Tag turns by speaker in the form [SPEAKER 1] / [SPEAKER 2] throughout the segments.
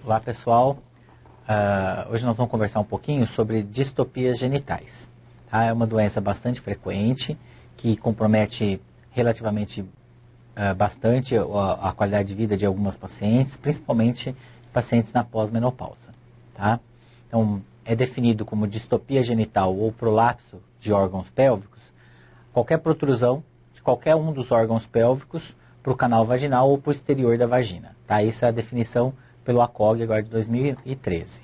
[SPEAKER 1] Olá pessoal, hoje nós vamos conversar um pouquinho sobre distopias genitais. Tá? É uma doença bastante frequente que compromete relativamente bastante a qualidade de vida de algumas pacientes, principalmente pacientes na pós-menopausa. Tá? Então, é definido como distopia genital ou prolapso de órgãos pélvicos qualquer protrusão de qualquer um dos órgãos pélvicos para o canal vaginal ou posterior da vagina. Tá? Isso é a definição pelo ACOG agora de 2013.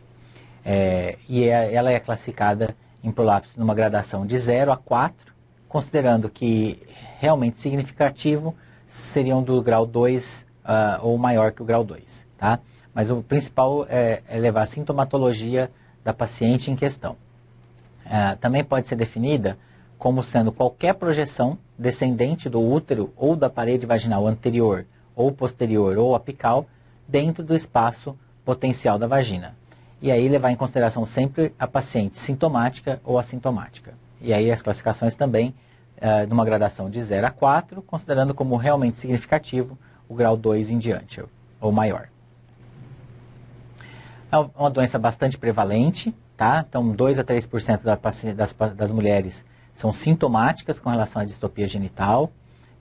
[SPEAKER 1] Ela é classificada em prolapso numa gradação de 0 a 4, considerando que realmente significativo seriam do grau 2 ou maior que o grau 2. Tá? Mas o principal é levar a sintomatologia da paciente em questão. Também pode ser definida como sendo qualquer projeção descendente do útero ou da parede vaginal anterior ou posterior ou apical dentro do espaço potencial da vagina. E aí levar em consideração sempre a paciente sintomática ou assintomática. E aí as classificações também numa gradação de 0 a 4, considerando como realmente significativo o grau 2 em diante ou maior. É uma doença bastante prevalente, tá? Então 2 a 3% das mulheres são sintomáticas com relação à distopia genital,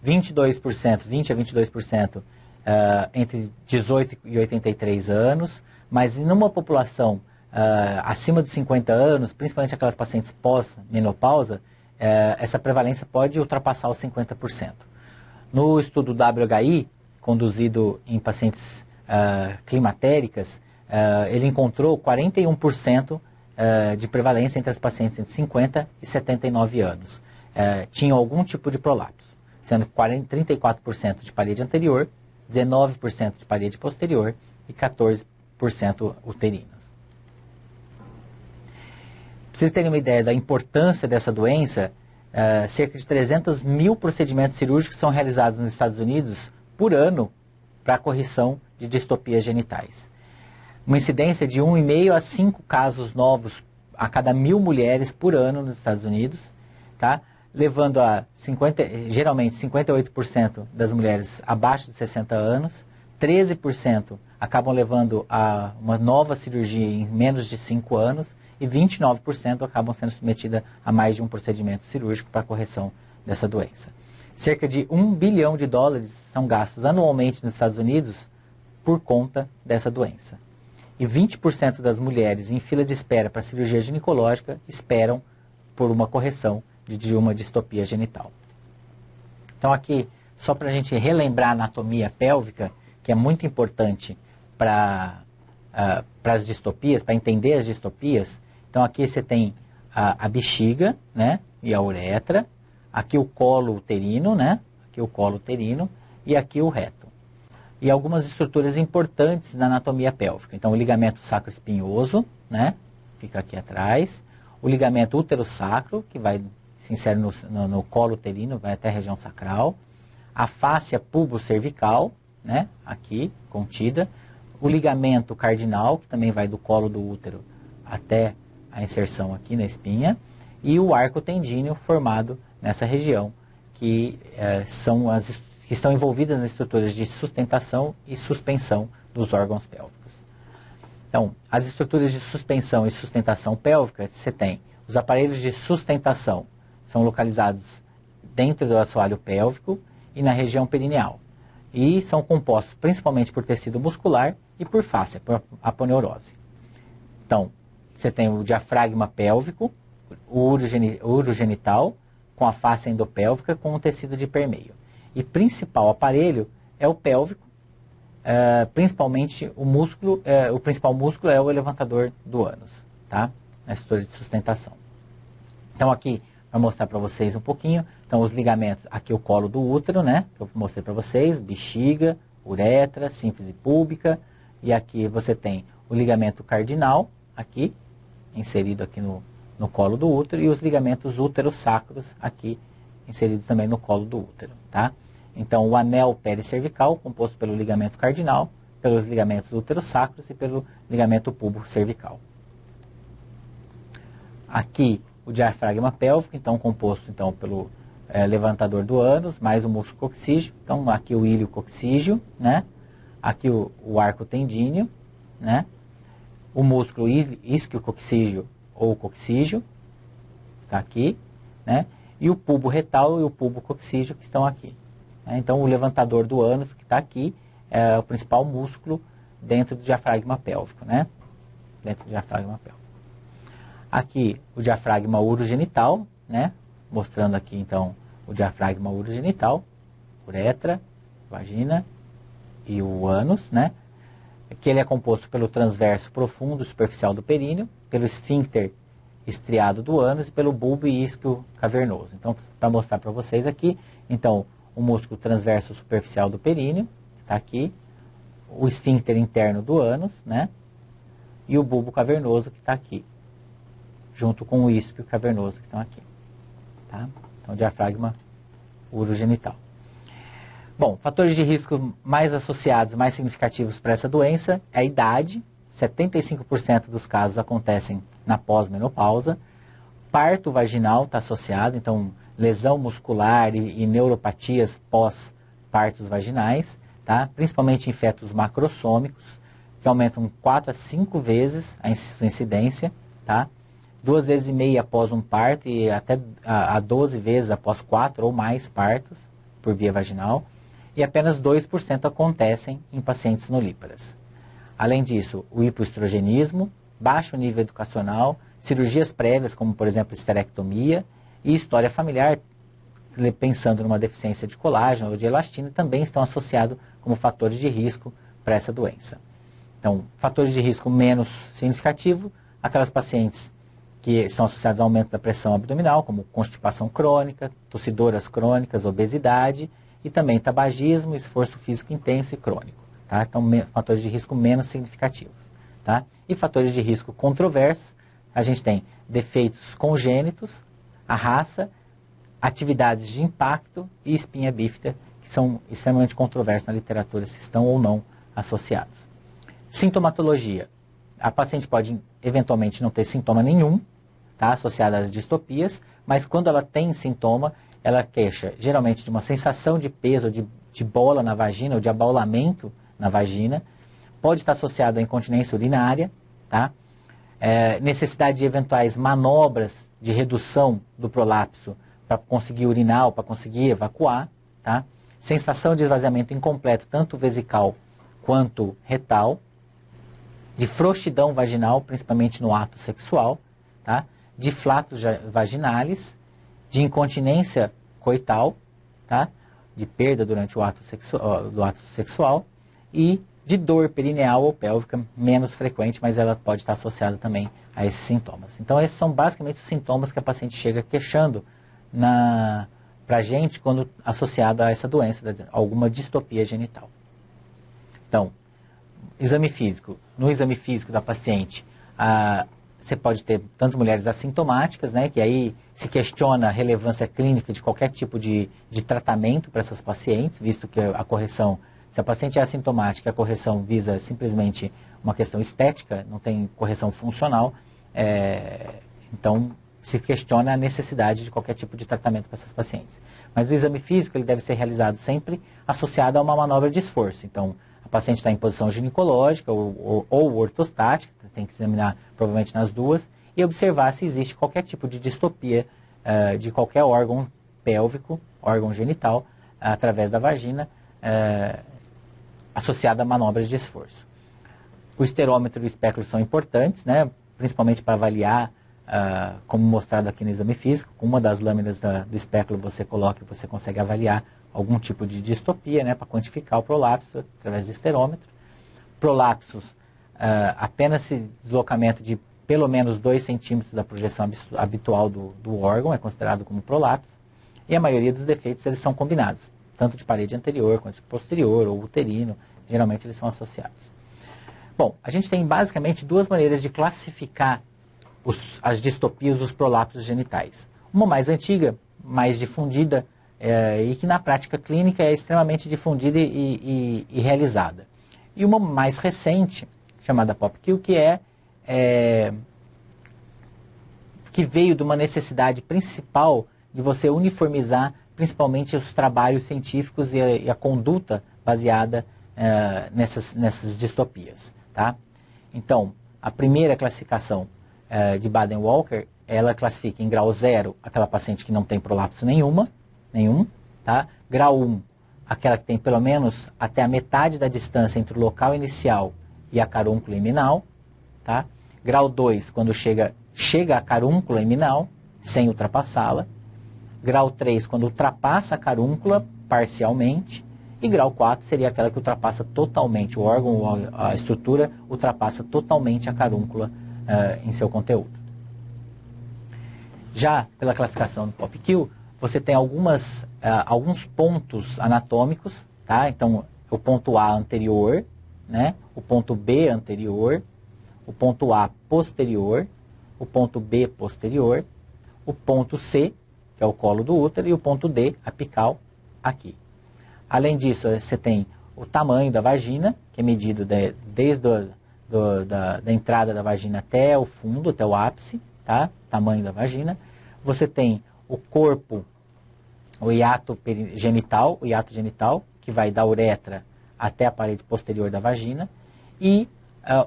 [SPEAKER 1] 20 a 22% entre 18 e 83 anos, mas numa população acima de 50 anos, principalmente aquelas pacientes pós-menopausa, essa prevalência pode ultrapassar os 50%. No estudo WHI, conduzido em pacientes climatéricas, ele encontrou 41% de prevalência entre as pacientes entre 50 e 79 anos. Tinham algum tipo de prolapso, sendo 34% de parede anterior, 19% de parede posterior e 14% uterinas. Para vocês terem uma ideia da importância dessa doença, cerca de 300 mil procedimentos cirúrgicos são realizados nos Estados Unidos por ano para a correção de distopias genitais. Uma incidência de 1,5 a 5 casos novos a cada 1.000 mulheres por ano nos Estados Unidos, tá? Levando a geralmente 58% das mulheres abaixo de 60 anos, 13% acabam levando a uma nova cirurgia em menos de 5 anos e 29% acabam sendo submetidas a mais de um procedimento cirúrgico para a correção dessa doença. Cerca de $1 bilhão são gastos anualmente nos Estados Unidos por conta dessa doença. E 20% das mulheres em fila de espera para cirurgia ginecológica esperam por uma correção de uma distopia genital. Então aqui, só para a gente relembrar a anatomia pélvica, que é muito importante para as distopias, para entender as distopias. Então aqui você tem a bexiga, né, e a uretra, aqui o colo uterino, né, aqui o colo uterino e aqui o reto. E algumas estruturas importantes na anatomia pélvica. Então, o ligamento sacro-espinhoso, né, fica aqui atrás. O ligamento útero-sacro, que se insere no colo uterino, vai até a região sacral. A fáscia pubo-cervical, né, aqui, contida. O ligamento cardinal, que também vai do colo do útero até a inserção aqui na espinha. E o arco tendíneo formado nessa região, que que estão envolvidas nas estruturas de sustentação e suspensão dos órgãos pélvicos. Então, as estruturas de suspensão e sustentação pélvica, você tem os aparelhos de sustentação, são localizados dentro do assoalho pélvico e na região perineal. E são compostos principalmente por tecido muscular e por fáscia, por aponeurose. Então, você tem o diafragma pélvico, o urogenital, com a fáscia endopélvica com o tecido de permeio. E principal aparelho é o pélvico, principalmente o principal músculo é o levantador do ânus, tá? Na estrutura de sustentação. Então aqui, vou mostrar para vocês um pouquinho, então os ligamentos, aqui o colo do útero, né? Que eu mostrei para vocês, bexiga, uretra, sínfise púbica, e aqui você tem o ligamento cardinal, aqui, inserido aqui no colo do útero, e os ligamentos útero-sacros, aqui, inserido também no colo do útero, tá? Então, o anel pericervical, composto pelo ligamento cardinal, pelos ligamentos útero-sacros e pelo ligamento pubo-cervical. Aqui, o diafragma pélvico, então, composto então, pelo levantador do ânus, mais o músculo coxígeo. Então, aqui o ilho coxígeo, né? Aqui o arco tendíneo, né? O músculo isquiococcígeo ou coccígeo, está aqui, né? E o bulbo retal e o bulbo coccígeo que estão aqui. Né? Então, o levantador do ânus, que está aqui, é o principal músculo dentro do diafragma pélvico, né? Dentro do diafragma pélvico. Aqui, o diafragma urogenital, né? Mostrando aqui, então, o diafragma urogenital, uretra, vagina e o ânus, né? Que ele é composto pelo transverso profundo superficial do períneo, pelo esfíncter estriado do ânus e pelo bulbo e isquio cavernoso. Então, para mostrar para vocês aqui, então, o músculo transverso superficial do períneo, que está aqui, o esfíncter interno do ânus, né? E o bulbo cavernoso, que está aqui, junto com o isquio cavernoso, que estão aqui. Tá? Então, diafragma urogenital. Bom, fatores de risco mais associados, mais significativos para essa doença é a idade. 75% dos casos acontecem na pós-menopausa. Parto vaginal está associado, então lesão muscular e neuropatias pós-partos vaginais, tá? Principalmente em fetos macrossômicos, que aumentam 4 a 5 vezes a sua incidência, tá? 2,5 vezes após um parto e até a 12 vezes após 4 ou mais partos por via vaginal. E apenas 2% acontecem em pacientes nulíparas. Além disso, o hipoestrogenismo, baixo nível educacional, cirurgias prévias, como por exemplo esterectomia, e história familiar, pensando numa deficiência de colágeno ou de elastina, também estão associados como fatores de risco para essa doença. Então, fatores de risco menos significativo, aquelas pacientes que são associadas ao aumento da pressão abdominal, como constipação crônica, tossidoras crônicas, obesidade, e também tabagismo, esforço físico intenso e crônico. Tá? Então, fatores de risco menos significativos. Tá? E fatores de risco controversos, a gente tem defeitos congênitos, a raça, atividades de impacto e espinha bífida, que são extremamente controversos na literatura, se estão ou não associados. Sintomatologia. A paciente pode, eventualmente, não ter sintoma nenhum, tá? Associado às distopias, mas quando ela tem sintoma, ela queixa geralmente de uma sensação de peso, de bola na vagina, ou de abaulamento na vagina. Pode estar associado à incontinência urinária, tá? Necessidade de eventuais manobras de redução do prolapso para conseguir urinar ou para conseguir evacuar, tá? Sensação de esvaziamento incompleto, tanto vesical quanto retal. De frouxidão vaginal, principalmente no ato sexual, tá? De flatos vaginais, de incontinência coital, tá? De perda durante o ato sexual e de dor perineal ou pélvica, menos frequente, mas ela pode estar associada também a esses sintomas. Então, esses são basicamente os sintomas que a paciente chega queixando para a gente quando associado a essa doença, alguma distopia genital. Então, exame físico. No exame físico da paciente, você pode ter tanto mulheres assintomáticas, né, que aí se questiona a relevância clínica de qualquer tipo de tratamento para essas pacientes, visto que a correção, se a paciente é assintomática, a correção visa simplesmente uma questão estética, não tem correção funcional, então se questiona a necessidade de qualquer tipo de tratamento para essas pacientes. Mas o exame físico ele deve ser realizado sempre associado a uma manobra de esforço. Então, a paciente está em posição ginecológica ou ortostática, tem que examinar provavelmente nas duas, e observar se existe qualquer tipo de distopia de qualquer órgão pélvico, órgão genital, através da vagina, associada a manobras de esforço. O esterômetro e o espéculo são importantes, né, principalmente para avaliar, como mostrado aqui no exame físico, com uma das lâminas do espéculo você coloca e você consegue avaliar algum tipo de distopia, né, para quantificar o prolapso através do esterômetro. Prolapsos, apenas deslocamento de pelo menos 2 centímetros da projeção habitual do órgão é considerado como prolapso. E a maioria dos defeitos eles são combinados, tanto de parede anterior quanto de posterior ou uterino, geralmente eles são associados. Bom, a gente tem basicamente duas maneiras de classificar as distopias, os prolapsos genitais. Uma mais antiga, mais difundida, e que na prática clínica é extremamente difundida e realizada. E uma mais recente, chamada POPQ, que veio de uma necessidade principal de você uniformizar principalmente os trabalhos científicos e a conduta baseada nessas distopias. Tá? Então, a primeira classificação de Baden-Walker, ela classifica em grau 0 aquela paciente que não tem prolapso nenhum, tá? Grau 1, aquela que tem pelo menos até a metade da distância entre o local inicial e a carúncula iminal, tá? Grau 2, quando chega à carúncula iminal, sem ultrapassá-la. Grau 3, quando ultrapassa a carúncula parcialmente. E grau 4 seria aquela que ultrapassa totalmente, o órgão, a estrutura ultrapassa totalmente a carúncula em seu conteúdo. Já pela classificação do POPQ, você tem alguns pontos anatômicos, tá? Então, o ponto A anterior, né? O ponto B anterior, o ponto A posterior, o ponto B posterior, o ponto C, que é o colo do útero, e o ponto D, apical, aqui. Além disso, você tem o tamanho da vagina, que é medido desde da entrada da vagina até o fundo, até o ápice, tá? Tamanho da vagina. Você tem o corpo, o hiato genital, que vai da uretra até a parede posterior da vagina, e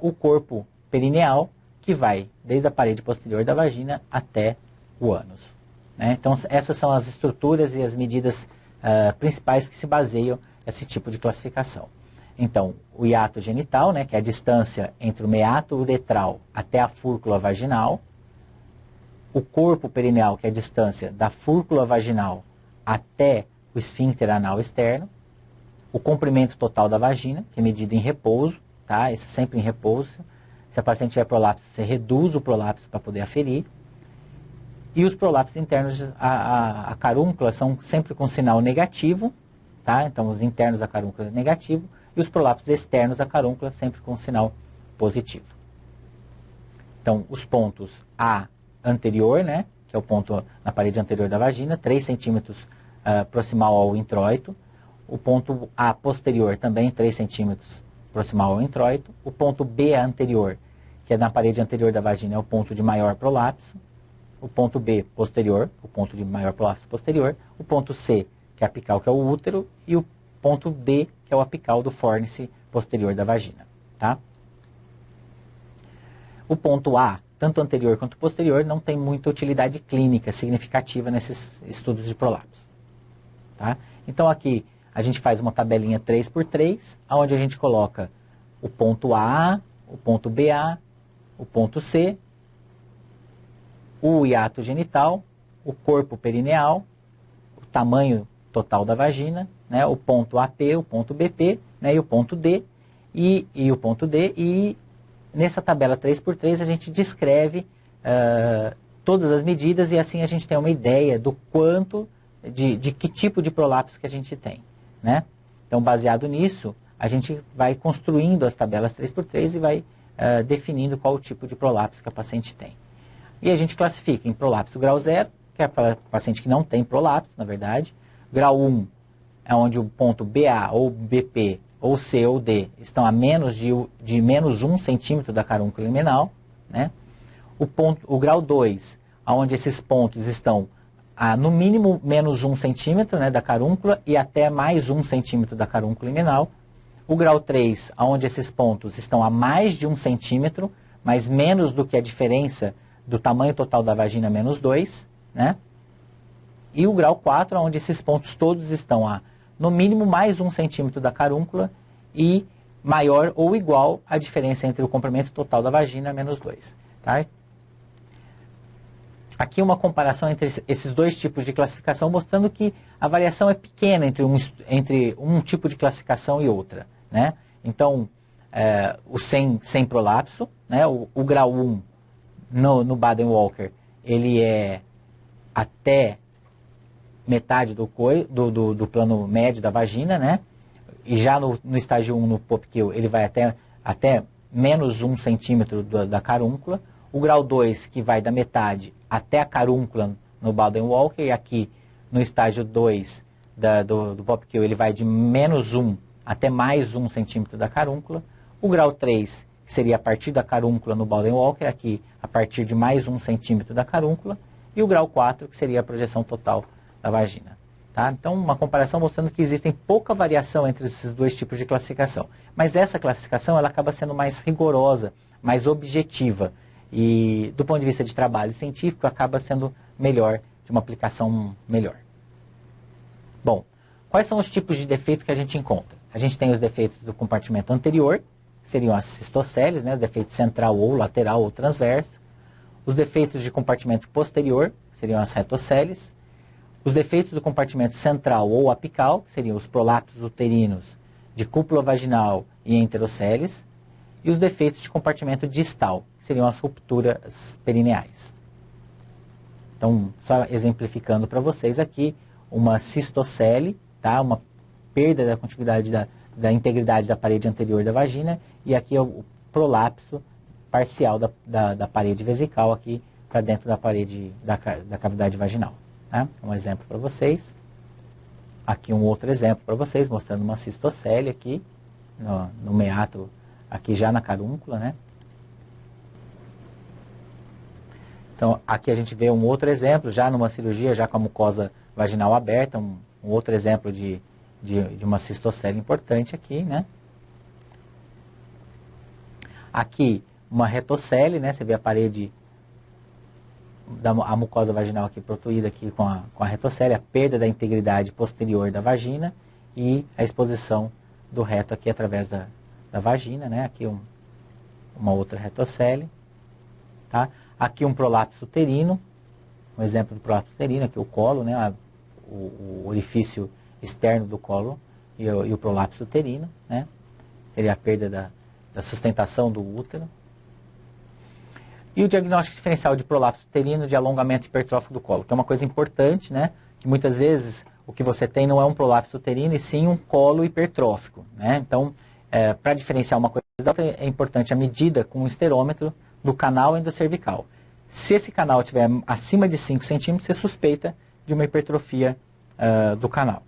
[SPEAKER 1] o corpo perineal, que vai desde a parede posterior da vagina até o ânus, né? Então, essas são as estruturas e as medidas principais que se baseiam nesse tipo de classificação. Então, o hiato genital, né, que é a distância entre o meato uretral até a fúrcula vaginal. O corpo perineal, que é a distância da fúrcula vaginal até o esfíncter anal externo. O comprimento total da vagina, que é medido em repouso, tá? Esse sempre em repouso. Se a paciente tiver prolapso, você reduz o prolapso para poder aferir. E os prolapsos internos, a carúncula, são sempre com sinal negativo, tá? Então, os internos da carúncula é negativo, e os prolapsos externos da carúncula sempre com sinal positivo. Então, os pontos A anterior, né? Que é o ponto na parede anterior da vagina, 3 centímetros proximal ao introito. O ponto A posterior, também 3 centímetros proximal ao introito. O ponto B anterior, que é na parede anterior da vagina, é o ponto de maior prolapso. O ponto B posterior, o ponto de maior prolapso posterior, o ponto C, que é apical, que é o útero, e o ponto D, que é o apical do fórnice posterior da vagina, tá? O ponto A, tanto anterior quanto posterior, não tem muita utilidade clínica significativa nesses estudos de prolapso, tá? Então aqui a gente faz uma tabelinha 3x3, onde a gente coloca o ponto A, o ponto BA, o ponto C, o hiato genital, o corpo perineal, o tamanho total da vagina, né, o ponto AP, o ponto BP, né, e o ponto D, e o ponto D, e nessa tabela 3x3 a gente descreve todas as medidas e assim a gente tem uma ideia do quanto, de que tipo de prolapso que a gente tem, né? Então, baseado nisso, a gente vai construindo as tabelas 3x3 e vai definindo qual o tipo de prolapso que a paciente tem. E a gente classifica em prolapso grau 0, que é para paciente que não tem prolapso, na verdade. Grau 1 é onde o ponto BA ou BP ou C ou D estão a menos de menos 1 centímetro da carúncula iminal, né? O grau 2, onde esses pontos estão a no mínimo menos 1 centímetro, né, da carúncula e até mais 1 centímetro da carúncula iminal. O grau 3, onde esses pontos estão a mais de 1 centímetro, mas menos do que a diferença do tamanho total da vagina menos 2, né? E o grau 4, onde esses pontos todos estão a, no mínimo, mais 1 centímetro da carúncula e maior ou igual à diferença entre o comprimento total da vagina menos 2. Tá? Aqui uma comparação entre esses dois tipos de classificação, mostrando que a variação é pequena entre um tipo de classificação e outra, né? Então, o sem prolapso, né? O grau 1 no Baden-Walker, ele é até metade do plano médio da vagina, né? E já no estágio 1, no POPQ, ele vai até menos 1 centímetro da carúncula. O grau 2, que vai da metade até a carúncula no Baden-Walker, e aqui no estágio 2 do POPQ, ele vai de menos 1 até mais 1 centímetro da carúncula. O grau 3, que seria a partir da carúncula no Baden-Walker, aqui a partir de mais 1 centímetro da carúncula. E o grau 4, que seria a projeção total da vagina. Tá? Então, uma comparação mostrando que existem pouca variação entre esses dois tipos de classificação. Mas essa classificação ela acaba sendo mais rigorosa, mais objetiva. E do ponto de vista de trabalho científico, acaba sendo melhor, de uma aplicação melhor. Bom, quais são os tipos de defeito que a gente encontra? A gente tem os defeitos do compartimento anterior, que seriam as cistoceles, né, o defeito central ou lateral ou transverso. Os defeitos de compartimento posterior, que seriam as retoceles. Os defeitos do compartimento central ou apical, que seriam os prolapsos uterinos de cúpula vaginal e enteroceles. E os defeitos de compartimento distal, que seriam as rupturas perineais. Então, só exemplificando para vocês aqui, uma cistocele, tá? Uma perda da contiguidade da integridade da parede anterior da vagina, e aqui é o prolapso parcial da parede vesical aqui para dentro da parede da cavidade vaginal. Tá? Um exemplo para vocês. Aqui um outro exemplo para vocês, mostrando uma cistocele aqui, no meato, aqui já na carúncula, né? Então, aqui a gente vê um outro exemplo, já numa cirurgia, já com a mucosa vaginal aberta, um outro exemplo de uma cistocele importante aqui, né? Aqui, uma retocele, né? Você vê a parede a mucosa vaginal aqui protuída aqui com a retocele, a perda da integridade posterior da vagina e a exposição do reto aqui através da vagina, né? Aqui uma outra retocele, tá? Aqui um prolapso uterino, um exemplo do prolapso uterino, aqui o colo, né? O orifício externo do colo e o prolapso uterino, né? Seria a perda da sustentação do útero. E o diagnóstico diferencial de prolapso uterino de alongamento hipertrófico do colo, que é uma coisa importante, né? Que muitas vezes o que você tem não é um prolapso uterino, e sim um colo hipertrófico, né? Então, para diferenciar uma coisa da outra, é importante a medida com o esterômetro do canal endocervical. Se esse canal estiver acima de 5 centímetros, você suspeita de uma hipertrofia do canal.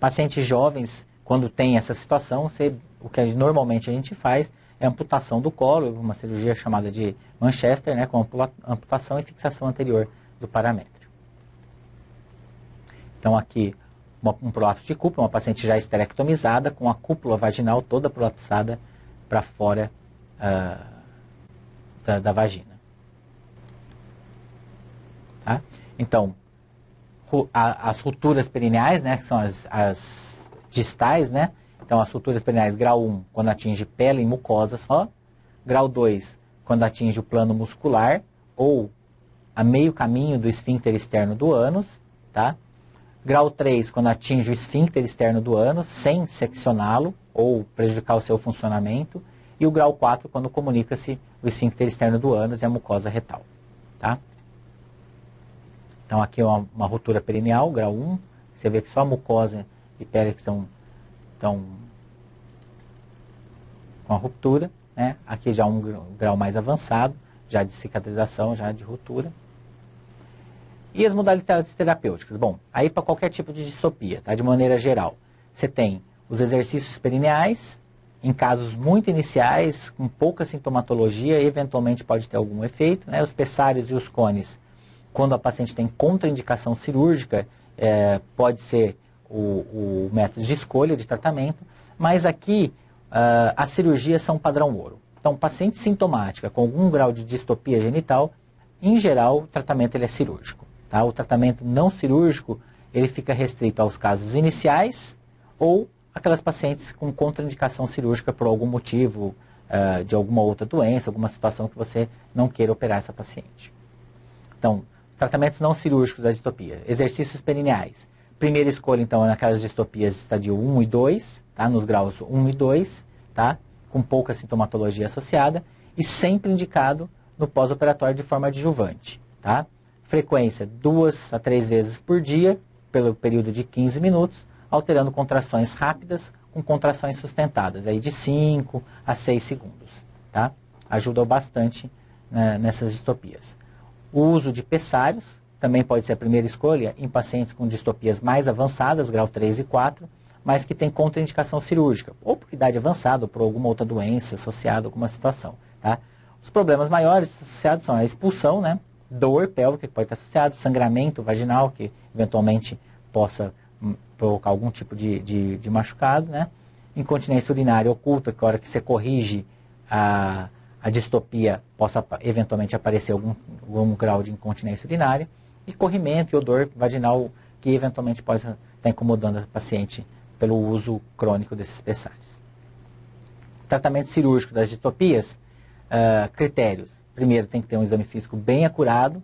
[SPEAKER 1] Pacientes jovens, quando tem essa situação, o que normalmente a gente faz é amputação do colo, uma cirurgia chamada de Manchester, né, com amputação e fixação anterior do paramétrio. Então aqui, um prolapso de cúpula, uma paciente já esterectomizada, com a cúpula vaginal toda prolapsada para fora da vagina. Tá? Então, as rupturas perineais, né, que são as distais, né? Então, as rupturas perineais, grau 1, quando atinge pele e mucosa só. Grau 2, quando atinge o plano muscular ou a meio caminho do esfíncter externo do ânus, tá? Grau 3, quando atinge o esfíncter externo do ânus, sem seccioná-lo ou prejudicar o seu funcionamento. E o grau 4, quando comunica-se o esfíncter externo do ânus e a mucosa retal, tá? Então, aqui é uma ruptura perineal, grau 1. Você vê que só a mucosa e pele que estão com a ruptura, né? Aqui já um grau mais avançado, já de cicatrização, já de ruptura. E as modalidades terapêuticas? Bom, aí para qualquer tipo de distopia, tá? De maneira geral. Você tem os exercícios perineais, em casos muito iniciais, com pouca sintomatologia, eventualmente pode ter algum efeito, né? Os pessários e os cones, quando a paciente tem contraindicação cirúrgica, pode ser o método de escolha de tratamento, mas aqui as cirurgias são padrão ouro. Então, paciente sintomática com algum grau de distopia genital, em geral, o tratamento ele é cirúrgico. Tá? O tratamento não cirúrgico, ele fica restrito aos casos iniciais ou aquelas pacientes com contraindicação cirúrgica por algum motivo, de alguma outra doença, alguma situação que você não queira operar essa paciente. Então, tratamentos não cirúrgicos da distopia, exercícios perineais. Primeira escolha, então, é naquelas distopias estadio 1 e 2, tá? Nos graus 1 e 2, tá? Com pouca sintomatologia associada, e sempre indicado no pós-operatório de forma adjuvante. Tá? Frequência 2 a 3 vezes por dia, pelo período de 15 minutos, alterando contrações rápidas com contrações sustentadas, aí de 5 a 6 segundos. Tá? Ajuda bastante, né, nessas distopias. O uso de pessários também pode ser a primeira escolha em pacientes com distopias mais avançadas, grau 3 e 4, mas que tem contraindicação cirúrgica, ou por idade avançada, ou por alguma outra doença associada a alguma situação. Tá? Os problemas maiores associados são a expulsão, né? Dor pélvica, que pode estar associado, sangramento vaginal, que eventualmente possa provocar algum tipo de machucado, né? Incontinência urinária oculta, que a hora que você corrige a a distopia possa eventualmente aparecer algum grau de incontinência urinária, e corrimento e odor vaginal que eventualmente pode estar incomodando a paciente pelo uso crônico desses pessares. Tratamento cirúrgico das distopias, critérios. Primeiro, tem que ter um exame físico bem acurado,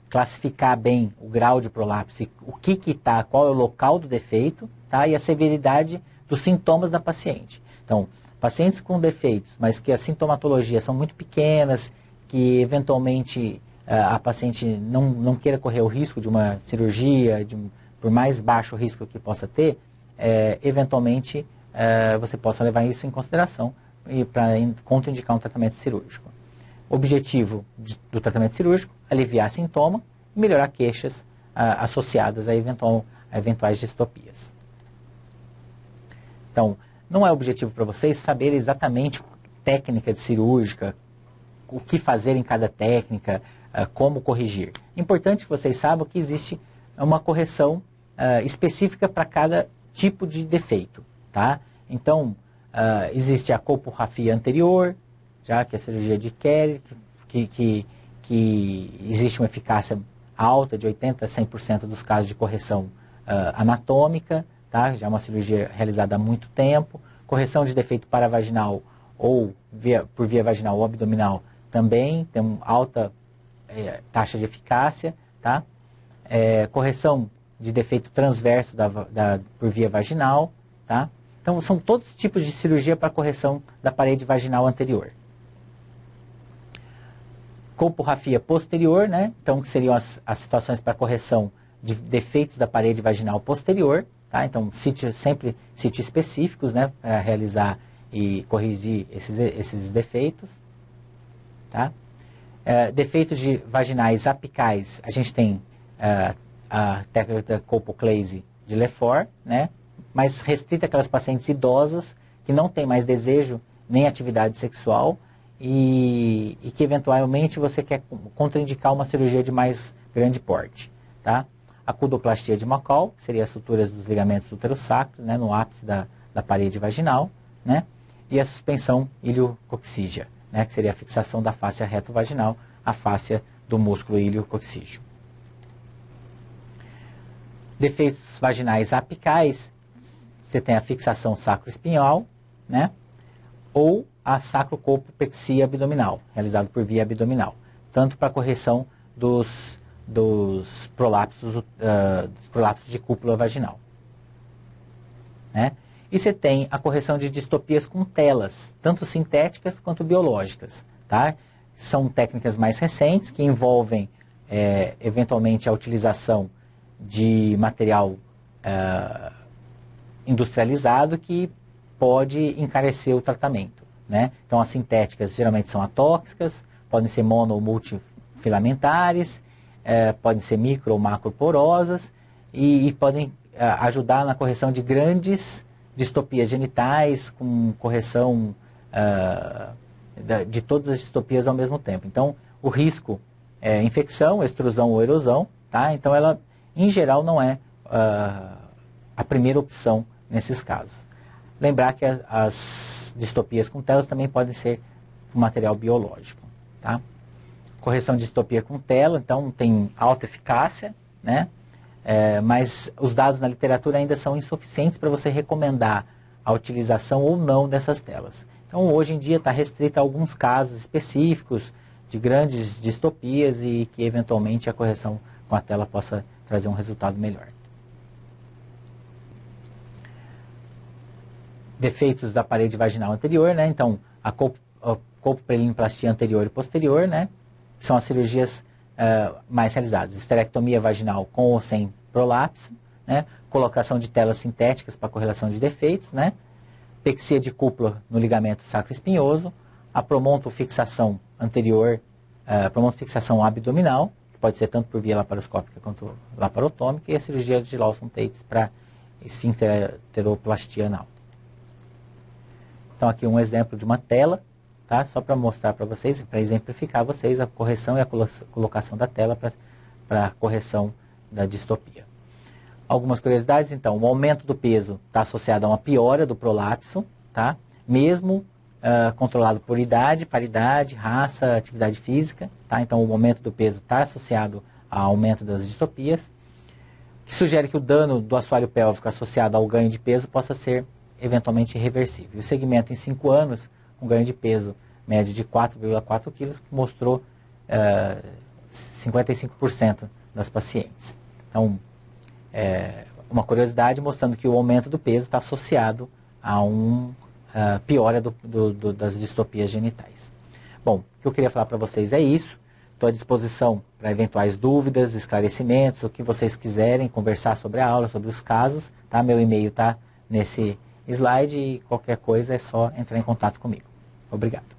[SPEAKER 1] classificar bem o grau de prolapso, o que está, qual é o local do defeito, tá? E a severidade dos sintomas da paciente. Então, pacientes com defeitos, mas que a sintomatologia são muito pequenas, que eventualmente a paciente não queira correr o risco de uma cirurgia, por mais baixo risco que possa ter, eventualmente você possa levar isso em consideração e para contraindicar um tratamento cirúrgico. Objetivo do tratamento cirúrgico: aliviar sintoma e melhorar queixas associadas a eventuais distopias. Então, não é objetivo para vocês saber exatamente técnica de cirúrgica, o que fazer em cada técnica, como corrigir. É importante que vocês saibam que existe uma correção específica para cada tipo de defeito, tá? Então, existe a colporrafia anterior, já que é a cirurgia de Kerr, que existe uma eficácia alta de 80% a 100% dos casos de correção anatômica, tá? Já é uma cirurgia realizada há muito tempo. Correção de defeito paravaginal ou por via vaginal ou abdominal também tem uma alta taxa de eficácia, tá? Correção de defeito transverso por via vaginal, tá? Então, são todos os tipos de cirurgia para correção da parede vaginal anterior. Colporrafia posterior, né? Então, que seriam as situações para correção de defeitos da parede vaginal posterior, tá? Então, sempre sítios específicos, né? Para realizar e corrigir esses defeitos, tá? Defeitos vaginais apicais, a gente tem a técnica da colpoclase de Lefort, né? Mas restrita aquelas pacientes idosas que não têm mais desejo nem atividade sexual e que eventualmente você quer contraindicar uma cirurgia de mais grande porte, tá? A cudoplastia de McCall, que seria as suturas dos ligamentos uterosacros, né, no ápice da parede vaginal, né? E a suspensão iliococcígea, né, que seria a fixação da fáscia reto-vaginal à fáscia do músculo iliococcígeo. Defeitos vaginais apicais, você tem a fixação sacroespinhal, né? Ou a sacrocolpopexia abdominal, realizada por via abdominal, tanto para correção dos prolapsos de cúpula vaginal, né? E você tem a correção de distopias com telas, tanto sintéticas quanto biológicas, tá? São técnicas mais recentes que envolvem eventualmente a utilização de material industrializado que pode encarecer o tratamento, né? Então, as sintéticas geralmente são atóxicas, podem ser mono ou multifilamentares, podem ser micro ou macroporosas e podem ajudar na correção de grandes distopias genitais, com correção de todas as distopias ao mesmo tempo. Então, o risco é infecção, extrusão ou erosão, tá? Então, ela, em geral, não é a primeira opção nesses casos. Lembrar que as distopias com telas também podem ser um material biológico, tá? Correção de distopia com tela, então, tem alta eficácia, né? Mas os dados na literatura ainda são insuficientes para você recomendar a utilização ou não dessas telas. Então, hoje em dia está restrita a alguns casos específicos de grandes distopias e que, eventualmente, a correção com a tela possa trazer um resultado melhor. Defeitos da parede vaginal anterior, né? Então, a colpopelinoplastia anterior e posterior, né? São as cirurgias mais realizadas. Esterectomia vaginal com ou sem prolapso, né? Colocação de telas sintéticas para correlação de defeitos, né? Pexia de cúpula no ligamento sacroespinhoso, a promontofixação anterior, promontofixação abdominal, que pode ser tanto por via laparoscópica quanto laparotômica, e a cirurgia de Lawson-Tate para esfincteroplastia anal. Então, aqui um exemplo de uma tela, tá? Só para mostrar para vocês, para exemplificar vocês a correção e a colocação da tela para correção da distopia. Algumas curiosidades, então, o aumento do peso está associado a uma piora do prolapso, tá? Mesmo controlado por idade, paridade, raça, atividade física, tá? Então o aumento do peso está associado ao aumento das distopias, que sugere que o dano do assoalho pélvico associado ao ganho de peso possa ser eventualmente irreversível. O segmento em 5 anos, um ganho de peso médio de 4,4 quilos, mostrou 55% das pacientes. Então, uma curiosidade mostrando que o aumento do peso está associado a piora das distopias genitais. Bom, o que eu queria falar para vocês é isso. Estou à disposição para eventuais dúvidas, esclarecimentos, o que vocês quiserem conversar sobre a aula, sobre os casos. Tá? Meu e-mail está nesse slide e qualquer coisa é só entrar em contato comigo. Obrigado.